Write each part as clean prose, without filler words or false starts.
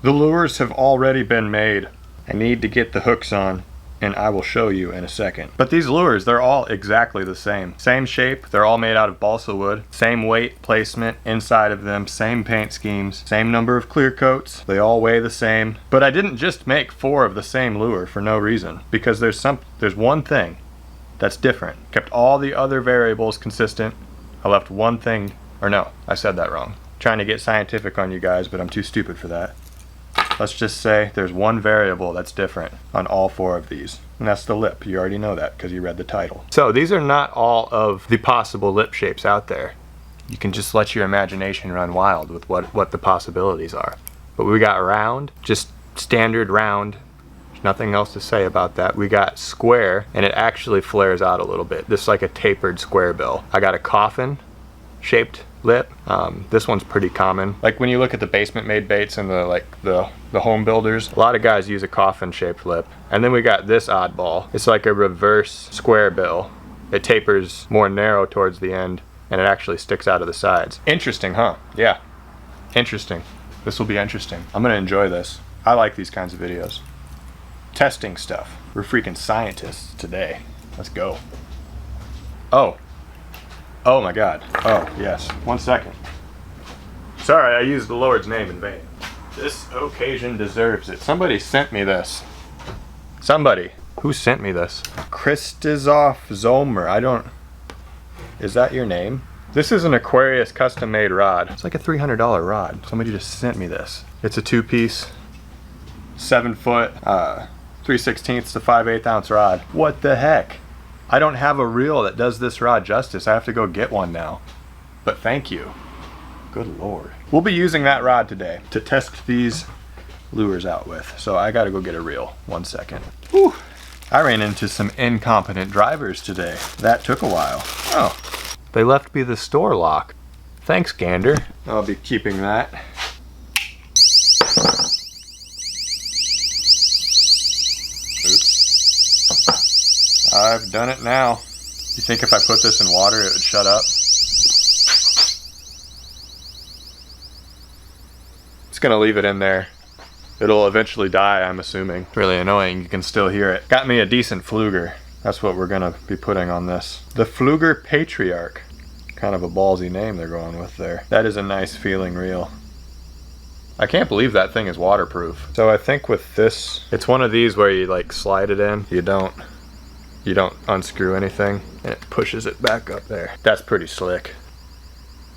The lures have already been made. I need to get the hooks on, and I will show you in a second. But these lures, they're all exactly the same. Same shape, they're all made out of balsa wood. Same weight placement inside of them, same paint schemes, same number of clear coats. They all weigh the same. But I didn't just make 4 of the same lure for no reason, because there's one thing that's different. Kept all the other variables consistent. I left one thing, or no, I said that wrong. Trying to get scientific on you guys, but I'm too stupid for that. Let's just say there's one variable that's different on all 4 of these, and that's the lip. You already know that because you read the title. So these are not all of the possible lip shapes out there. You can just let your imagination run wild with what the possibilities are. But we got round, just standard round. There's nothing else to say about that. We got square, and it actually flares out a little bit. This is like a tapered square bill. I got a coffin shaped lip. This one's pretty common. Like when you look at the basement made baits and the home builders, a lot of guys use a coffin shaped lip. And then we got this oddball. It's like a reverse square bill. It tapers more narrow towards the end, and it actually sticks out of the sides. Interesting, huh? Yeah, interesting. This will be interesting. I'm gonna enjoy this. I like these kinds of videos. Testing stuff. We're freaking scientists today. Let's go. Oh my God. Oh, yes. 1 second. Sorry, I used the Lord's name in vain. This occasion deserves it. Somebody sent me this. Somebody. Who sent me this? Christoph Zomer. Is that your name? This is an Aquarius custom made rod. It's like a $300 rod. Somebody just sent me this. It's a 2-piece, 7-foot, 3/16 to 5/8 ounce rod. What the heck? I don't have a reel that does this rod justice. I have to go get one now. But thank you. Good Lord. We'll be using that rod today to test these lures out with. So I gotta go get a reel. 1 second. Whew. I ran into some incompetent drivers today. That took a while. Oh, they left me the store lock. Thanks, Gander. I'll be keeping that. I've done it now. You think if I put this in water it would shut up? It's gonna leave it in there. It'll eventually die, I'm assuming. Really annoying, you can still hear it. Got me a decent Pflueger. That's what we're gonna be putting on this. The Pflueger Patriarch. Kind of a ballsy name they're going with there. That is a nice feeling reel. I can't believe that thing is waterproof. So I think with this, it's one of these where you like slide it in. You don't unscrew anything, and it pushes it back up there. That's pretty slick.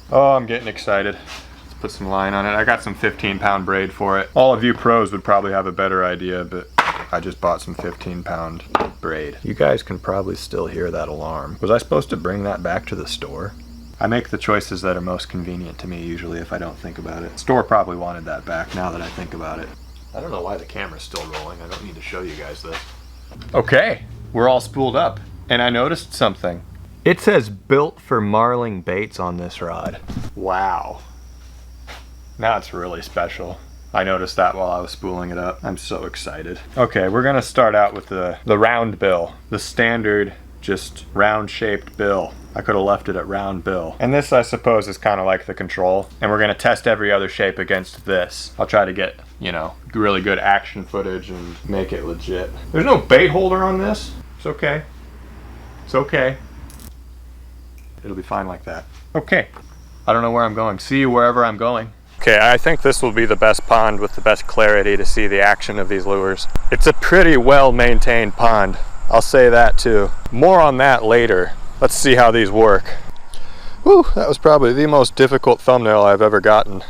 Oh, I'm getting excited. Let's put some line on it. I got some 15-pound braid for it. All of you pros would probably have a better idea, but I just bought some 15-pound braid. You guys can probably still hear that alarm. Was I supposed to bring that back to the store? I make the choices that are most convenient to me usually if I don't think about it. Store probably wanted that back now that I think about it. I don't know why the camera's still rolling. I don't need to show you guys this. Okay. We're all spooled up, and I noticed something. It says built for Marling Baits on this rod. Wow. That's really special. I noticed that while I was spooling it up. I'm so excited. Okay, we're gonna start out with the round bill. The standard, just round shaped bill. I could have left it at round bill. And this, I suppose, is kind of like the control. And we're gonna test every other shape against this. I'll try to get, you know, really good action footage and make it legit. There's no bait holder on this. It's okay. It's okay. It'll be fine like that. Okay. I don't know where I'm going. See you wherever I'm going. Okay, I think this will be the best pond with the best clarity to see the action of these lures. It's a pretty well-maintained pond. I'll say that too. More on that later. Let's see how these work. Whew, that was probably the most difficult thumbnail I've ever gotten.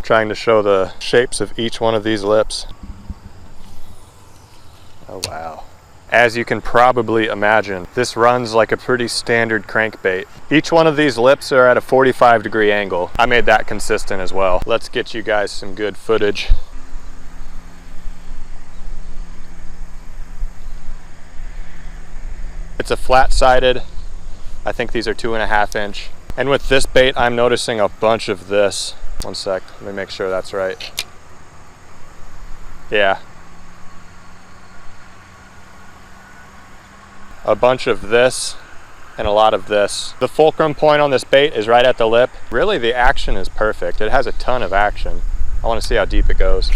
Trying to show the shapes of each one of these lips. Oh wow. As you can probably imagine, this runs like a pretty standard crankbait. Each one of these lips are at a 45-degree angle. I made that consistent as well. Let's get you guys some good footage. It's a flat-sided, I think these are 2.5 inch. And with this bait, I'm noticing a bunch of this. 1 sec, let me make sure that's right. Yeah. A bunch of this and a lot of this. The fulcrum point on this bait is right at the lip. Really, the action is perfect. It has a ton of action. I want to see how deep it goes.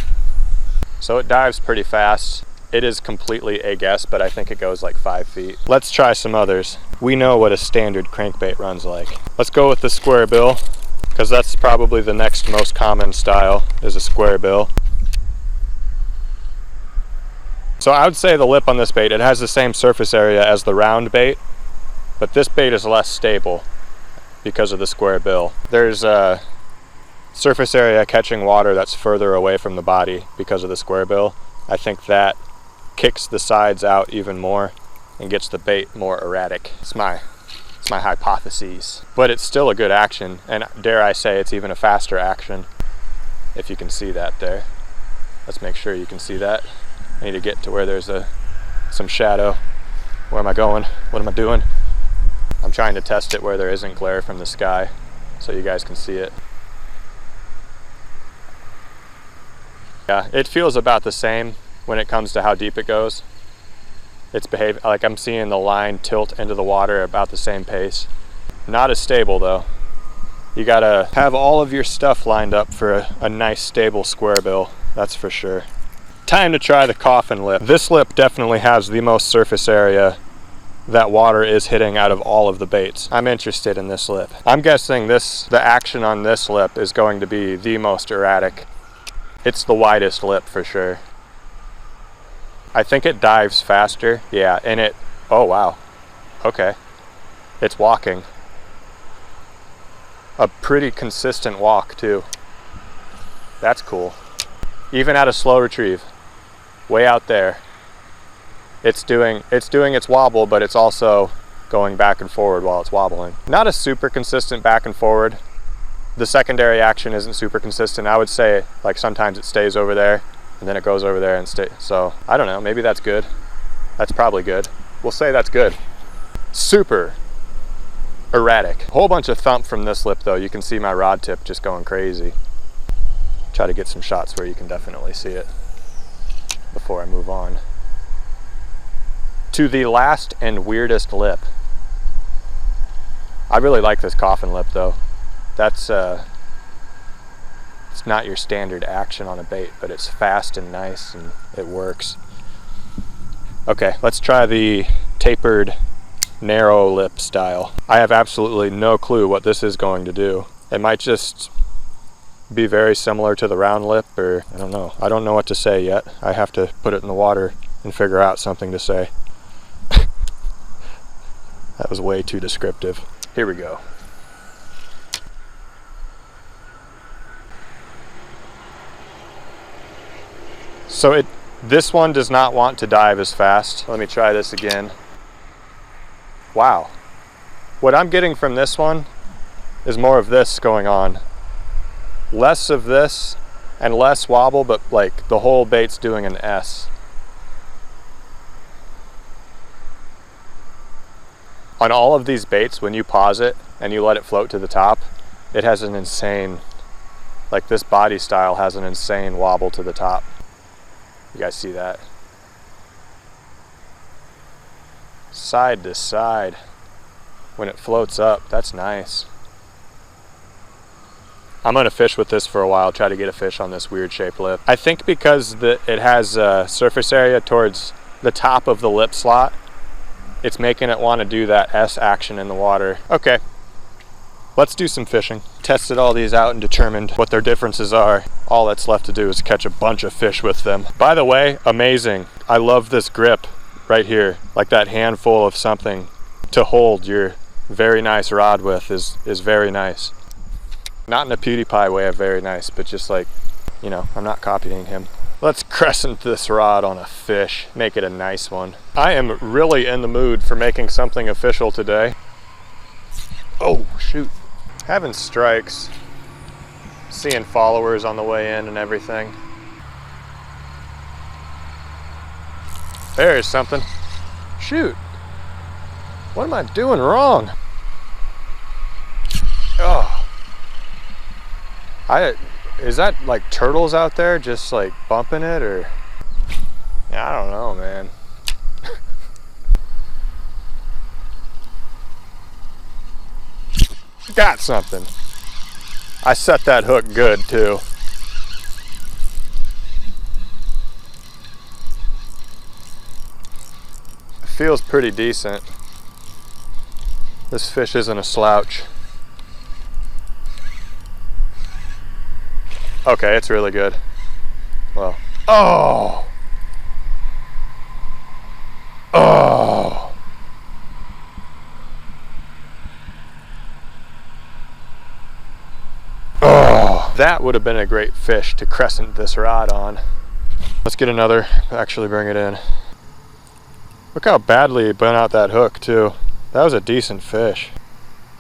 So it dives pretty fast. It is completely a guess, but I think it goes like 5 feet. Let's try some others. We know what a standard crankbait runs like. Let's go with the square bill, because that's probably the next most common style, is a square bill. So I would say the lip on this bait, it has the same surface area as the round bait, but this bait is less stable because of the square bill. There's a surface area catching water that's further away from the body because of the square bill. I think that kicks the sides out even more and gets the bait more erratic. It's my hypothesis. But it's still a good action, and dare I say it's even a faster action, if you can see that there. Let's make sure you can see that. I need to get to where there's some shadow. Where am I going? What am I doing? I'm trying to test it where there isn't glare from the sky so you guys can see it. Yeah, it feels about the same when it comes to how deep it goes. It's like I'm seeing the line tilt into the water about the same pace. Not as stable though. You gotta have all of your stuff lined up for a nice stable square bill, that's for sure. Time to try the Coffin Lip. This lip definitely has the most surface area that water is hitting out of all of the baits. I'm interested in this lip. I'm guessing the action on this lip is going to be the most erratic. It's the widest lip for sure. I think it dives faster. Yeah, and oh wow. Okay. It's walking. A pretty consistent walk too. That's cool. Even at a slow retrieve, way out there, it's doing its wobble, but it's also going back and forward while it's wobbling. Not a super consistent back and forward. The secondary action isn't super consistent. I would say like sometimes it stays over there and then it goes over there and stays. So I don't know, maybe that's good. That's probably good. We'll say that's good. Super erratic. Whole bunch of thump from this lip though. You can see my rod tip just going crazy. Try to get some shots where you can definitely see it before I move on. To the last and weirdest lip. I really like this Coffin Lip though. That's it's not your standard action on a bait, but it's fast and nice and it works. Okay, let's try the Tapered Narrow Lip style. I have absolutely no clue what this is going to do. It might just be very similar to the round lip, or I don't know. I don't know what to say yet. I have to put it in the water and figure out something to say. That was way too descriptive. Here we go. So this one does not want to dive as fast. Let me try this again. Wow. What I'm getting from this one is more of this going on. Less of this and less wobble, but like the whole bait's doing an S. On all of these baits, when you pause it and you let it float to the top, it has an insane, like this body style has an insane wobble to the top. You guys see that? Side to side. When it floats up, that's nice. I'm gonna fish with this for a while, try to get a fish on this weird shaped lip. I think because it has a surface area towards the top of the lip slot, it's making it want to do that S action in the water. Okay, let's do some fishing. Tested all these out and determined what their differences are. All that's left to do is catch a bunch of fish with them. By the way, amazing. I love this grip right here. Like that handful of something to hold your very nice rod with is very nice. Not in a PewDiePie way of very nice, but just like, you know, I'm not copying him. Let's crescent this rod on a fish, make it a nice one. I am really in the mood for making something official today. Oh, shoot. Having strikes, seeing followers on the way in and everything. There's something. Shoot. What am I doing wrong? Oh. Is that like turtles out there just like bumping it, or? I don't know, man. Got something. I set that hook good too. feels pretty decent. This fish isn't a slouch. Okay, it's really good. Well, oh! Oh! Oh! That would have been a great fish to crescent this rod on. Let's get another, actually bring it in. Look how badly it bent out that hook too. That was a decent fish.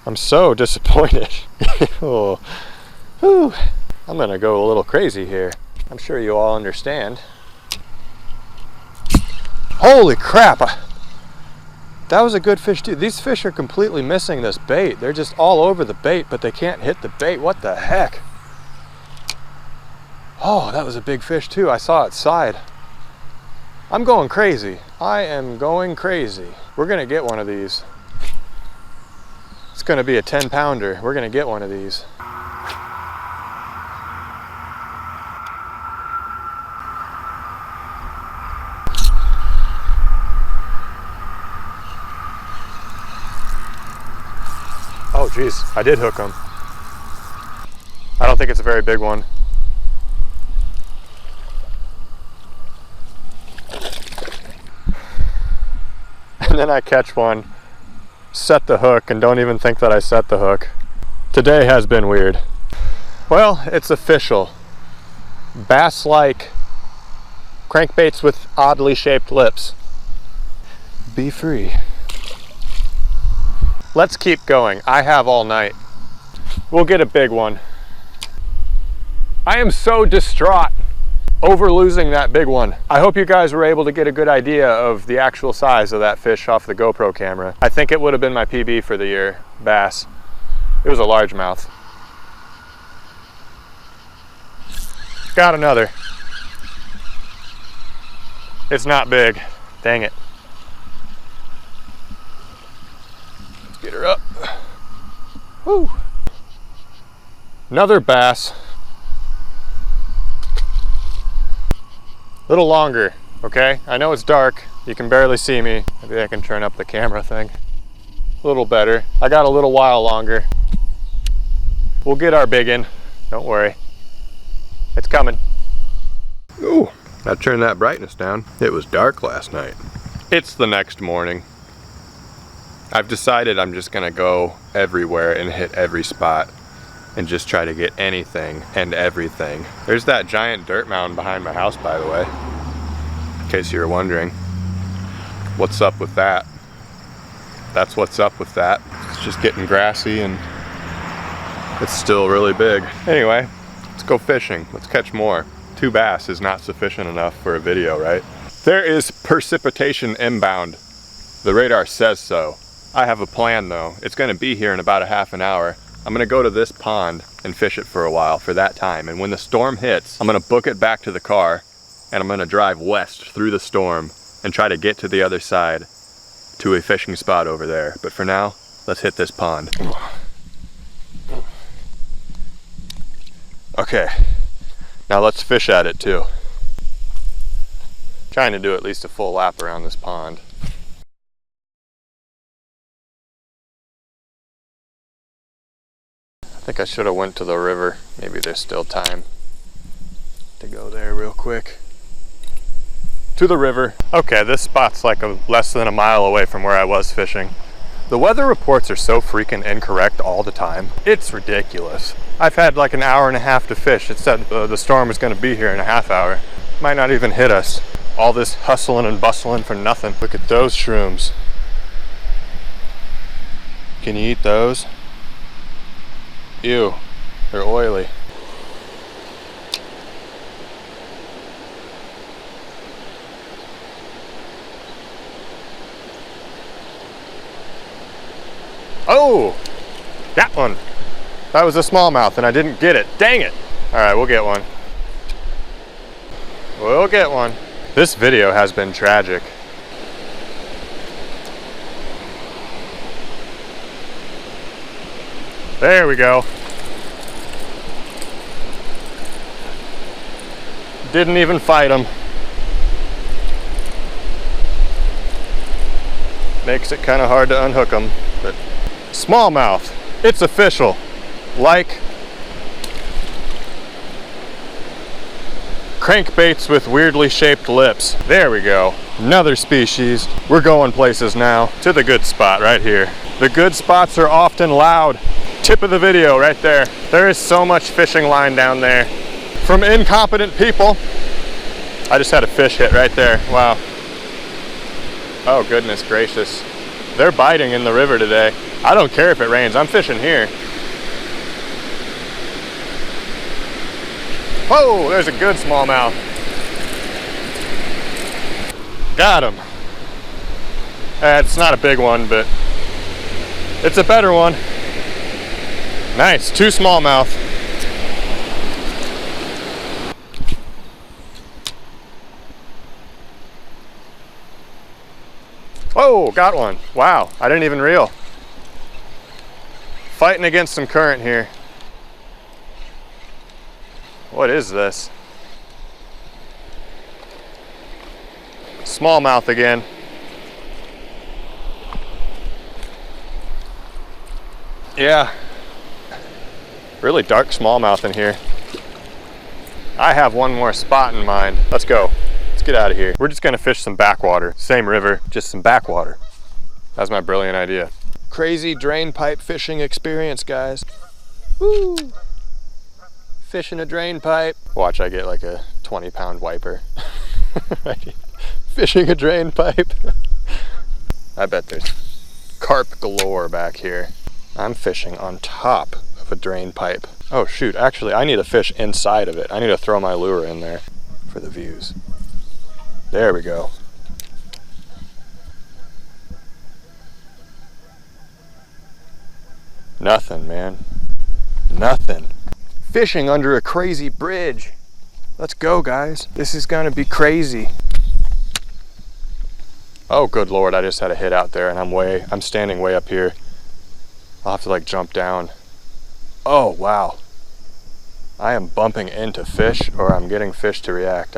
I'm so disappointed. Oh. Whew. I'm gonna go a little crazy here. I'm sure you all understand. Holy crap! That was a good fish too. These fish are completely missing this bait. They're just all over the bait, but they can't hit the bait. What the heck? Oh, that was a big fish too. I saw its side. I'm going crazy. I am going crazy. We're gonna get one of these. It's gonna be a 10-pounder. We're gonna get one of these. Oh geez, I did hook him. I don't think it's a very big one. And then I catch one, set the hook, and don't even think that I set the hook. Today has been weird. Well, it's official. Bass-like crankbaits with oddly shaped lips. Be free. Let's keep going. I have all night. We'll get a big one. I am so distraught over losing that big one. I hope you guys were able to get a good idea of the actual size of that fish off the GoPro camera. I think it would have been my PB for the year, bass. It was a largemouth. Got another. It's not big. Dang it. Let's get her up. Woo. Another bass. A little longer, okay? I know it's dark. You can barely see me. Maybe I can turn up the camera thing. A little better. I got a little while longer. We'll get our biggin. Don't worry. It's coming. Ooh, I turned that brightness down. It was dark last night. It's the next morning. I've decided I'm just gonna go everywhere and hit every spot and just try to get anything and everything. There's that giant dirt mound behind my house, by the way, in case you were wondering. What's up with that? That's what's up with that. It's just getting grassy and it's still really big. Anyway, let's go fishing. Let's catch more. 2 bass is not sufficient enough for a video, right? There is precipitation inbound. The radar says so. I have a plan though. It's gonna be here in about a half an hour. I'm gonna go to this pond and fish it for a while for that time. And when the storm hits, I'm gonna book it back to the car and I'm gonna drive west through the storm and try to get to the other side to a fishing spot over there. But for now, let's hit this pond. Okay, now let's fish at it too. Trying to do at least a full lap around this pond. I think I should have went to the river. Maybe there's still time to go there real quick. To the river. Okay, this spot's like less than a mile away from where I was fishing. The weather reports are so freaking incorrect all the time. It's ridiculous. I've had like an hour and a half to fish. It said the storm was gonna be here in a half hour. Might not even hit us. All this hustling and bustling for nothing. Look at those shrooms. Can you eat those? Ew, they're oily. Oh, got one. That was a smallmouth and I didn't get it. Dang it. All right, we'll get one. We'll get one. This video has been tragic. There we go. Didn't even fight him. Makes it kind of hard to unhook them, but smallmouth, it's official. Like crankbaits with weirdly shaped lips. There we go. Another species. We're going places now. To the good spot right here. The good spots are often loud. Tip of the video right there. There is so much fishing line down there from incompetent people. I just had a fish hit right there. Wow. Oh goodness gracious. They're biting in the river today. I don't care if it rains. I'm fishing here. Whoa, there's a good smallmouth. Got him. It's not a big one, but it's a better one. Nice, 2 smallmouth. Whoa, got one. Wow, I didn't even reel. Fighting against some current here. What is this? Smallmouth again. Yeah, really dark smallmouth in here. I have one more spot in mind. Let's go. Let's get out of here. We're just gonna fish some backwater. Same river, just some backwater. That's my brilliant idea. Crazy drain pipe fishing experience, guys. Woo! Fishing a drain pipe. Watch, I get like a 20-pound wiper. Right here. Fishing a drain pipe. I bet there's carp galore back here. I'm fishing on top of a drain pipe. Oh shoot, actually I need a fish inside of it. I need to throw my lure in there for the views. There we go. Nothing, man. Nothing. Fishing under a crazy bridge. Let's go, guys. This is gonna be crazy. Oh, good Lord, I just had a hit out there and I'm standing way up here. I'll have to like jump down. Oh, wow. I am bumping into fish, or I'm getting fish to react.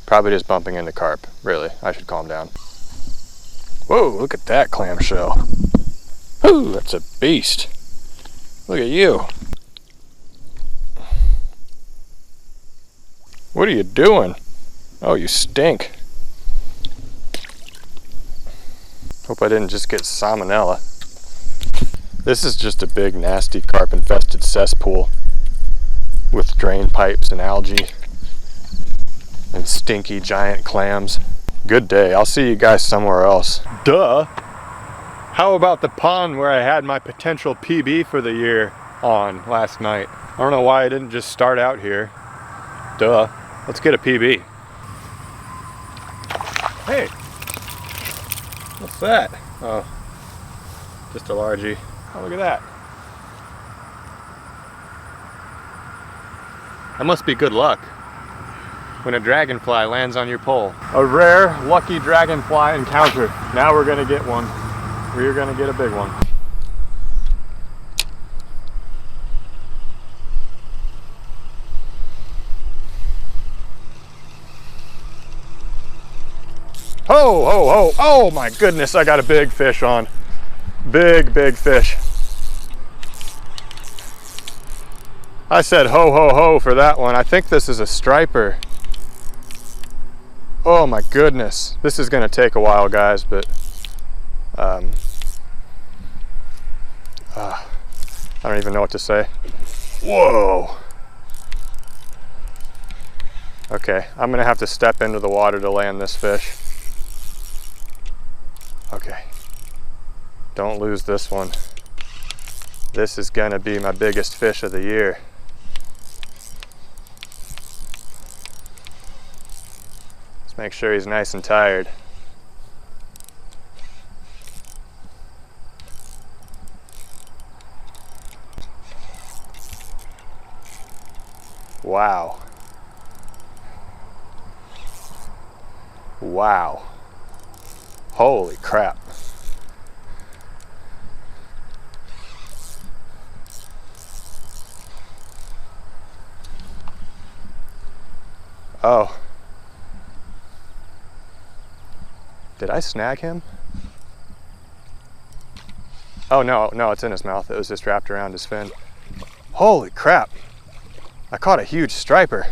Probably just bumping into carp. Really, I should calm down. Whoa, look at that clamshell. Ooh, that's a beast. Look at you. What are you doing? Oh, you stink. Hope I didn't just get salmonella. This is just a big, nasty, carp-infested cesspool with drain pipes and algae and stinky giant clams. Good day. I'll see you guys somewhere else. Duh. How about the pond where I had my potential PB for the year on last night? I don't know why I didn't just start out here. Duh. Let's get a PB. Hey. What's that? Oh, just a largie. Oh, look at that. That must be good luck when a dragonfly lands on your pole. A rare, lucky dragonfly encounter. Now we're gonna get one. We're gonna get a big one. Oh, oh, oh, oh my goodness, I got a big fish on. Big, big fish. I said ho, ho, ho for that one. I think this is a striper. Oh my goodness. This is gonna take a while, guys, but I don't even know what to say. Whoa. Okay, I'm gonna have to step into the water to land this fish. Okay. Don't lose this one. This is gonna be my biggest fish of the year. Let's make sure he's nice and tired. Wow. Wow. Holy crap. Oh. Did I snag him? Oh no, no, it's in his mouth. It was just wrapped around his fin. Holy crap. I caught a huge striper.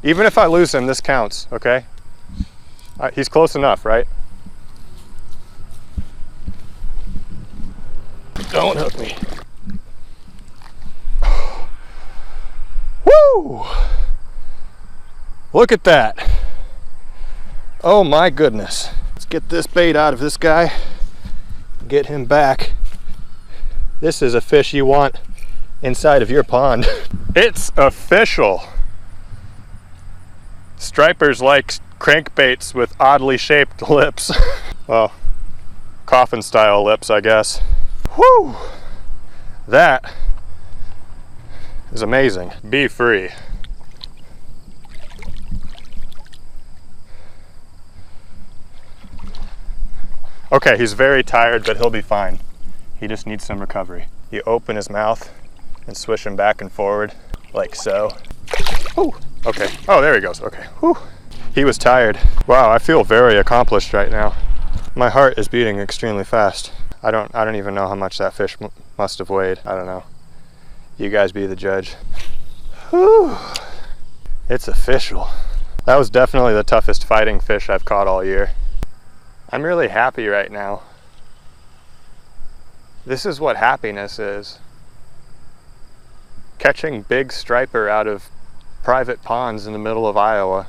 Even if I lose him, this counts, okay? He's close enough, right? Don't hook me. Woo! Look at that. Oh my goodness. Let's get this bait out of this guy. Get him back. This is a fish you want inside of your pond. It's official. Stripers like crankbaits with oddly shaped lips. Well, coffin style lips, I guess. Whew! That is amazing. Be free. Okay, he's very tired, but he'll be fine. He just needs some recovery. You open his mouth and swish him back and forward, like so. Ooh, okay. Oh, there he goes. Okay. Whew. He was tired. Wow, I feel very accomplished right now. My heart is beating extremely fast. I don't even know how much that fish must have weighed. I don't know. You guys be the judge. Whew. It's official. That was definitely the toughest fighting fish I've caught all year. I'm really happy right now. This is what happiness is. Catching big striper out of private ponds in the middle of Iowa.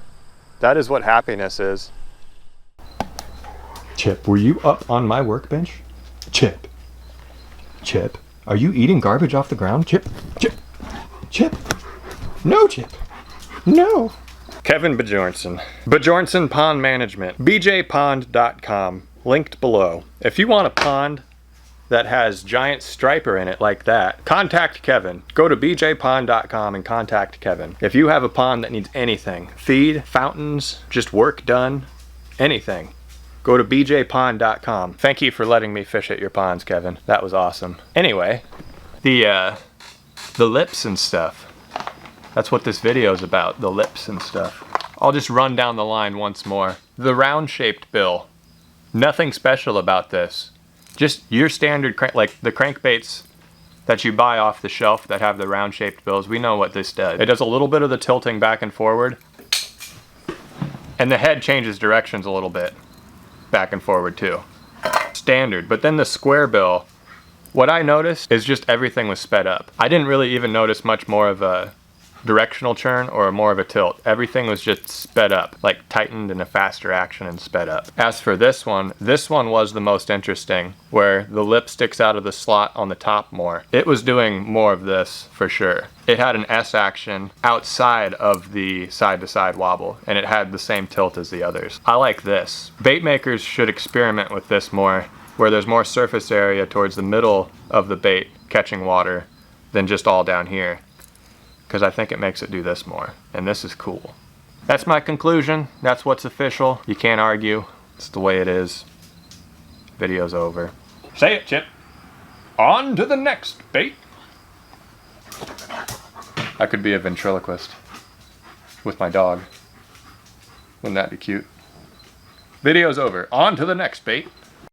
That is what happiness is. Chip, were you up on my workbench? Chip. Chip, are you eating garbage off the ground? Chip. Chip. Chip. No, Chip. No. Kevin Bjornson. Bjornson Pond Management. bjpond.com. Linked below. If you want a pond that has giant striper in it like that, contact Kevin. Go to bjpond.com and contact Kevin. If you have a pond that needs anything, feed, fountains, just work done, anything, go to bjpond.com. Thank you for letting me fish at your ponds, Kevin. That was awesome. Anyway, the lips and stuff. That's what this video is about, the lips and stuff. I'll just run down the line once more. The round-shaped bill. Nothing special about this. Just your standard, like the crankbaits that you buy off the shelf that have the round-shaped bills. We know what this does. It does a little bit of the tilting back and forward. And the head changes directions a little bit. Back and forward too. Standard. But then the square bill, what I noticed is just everything was sped up. I didn't really even notice much more of a directional churn or more of a tilt. Everything was just sped up, like tightened in a faster action and sped up. As for this one was the most interesting, where the lip sticks out of the slot on the top more. It was doing more of this for sure. It had an S action outside of the side-to-side wobble, and it had the same tilt as the others. I like this. Bait makers should experiment with this more, where there's more surface area towards the middle of the bait catching water than just all down here, because I think it makes it do this more, and this is cool. That's my conclusion. That's what's official. You can't argue. It's the way it is. Video's over. Say it, Chip. On to the next bait. I could be a ventriloquist with my dog. Wouldn't that be cute? Video's over. On to the next bait.